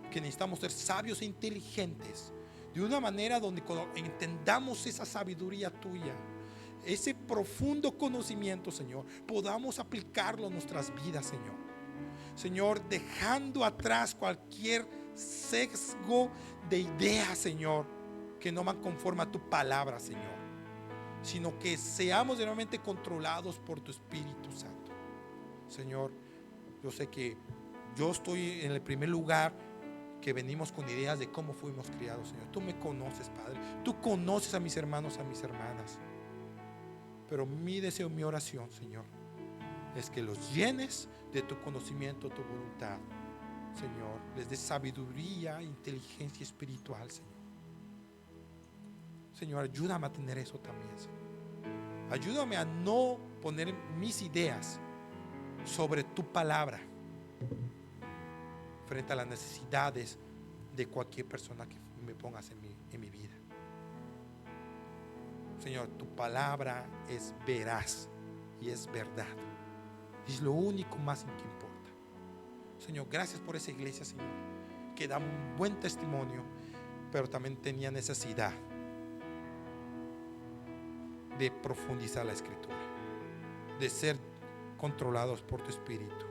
que necesitamos ser sabios e inteligentes de una manera donde cuando entendamos esa sabiduría tuya, ese profundo conocimiento, Señor, podamos aplicarlo a nuestras vidas, Señor. Señor, dejando atrás cualquier sesgo de ideas, Señor, que no van conforme a tu palabra, Señor, sino que seamos realmente controlados por tu Espíritu Santo. Señor, yo sé que yo estoy en el primer lugar que venimos con ideas de cómo fuimos criados, Señor. Tú me conoces, Padre. Tú conoces a mis hermanos, a mis hermanas. Pero mi deseo, mi oración, Señor, es que los llenes de tu conocimiento, tu voluntad, Señor. Les des sabiduría, inteligencia espiritual, Señor. Señor, ayúdame a tener eso también, Señor. Ayúdame a no poner mis ideas sobre tu palabra frente a las necesidades de cualquier persona que me pongas en mi vida. Señor, tu palabra es veraz y es verdad. Es lo único más que importa. Señor, gracias por esa iglesia, Señor, que da un buen testimonio, pero también tenía necesidad de profundizar la escritura, de ser controlados por tu espíritu.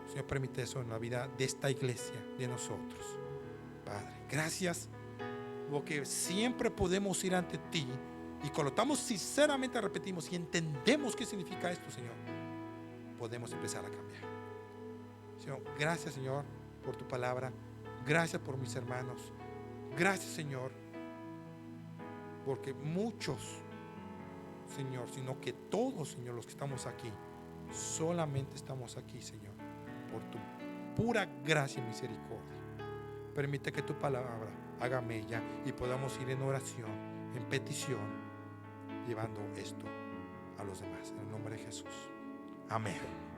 Señor, permite eso en la vida de esta iglesia, de nosotros. Padre, gracias porque siempre podemos ir ante ti, y cuando estamos sinceramente repetimos y entendemos qué significa esto, Señor, podemos empezar a cambiar. Señor, gracias, Señor, por tu palabra. Gracias por mis hermanos. Gracias, Señor, porque muchos, Señor, sino que todos, Señor, los que estamos aquí, solamente estamos aquí, Señor, por tu pura gracia y misericordia. Permite que tu palabra haga mella y podamos ir en oración, en petición, llevando esto a los demás. En el nombre de Jesús. Amén.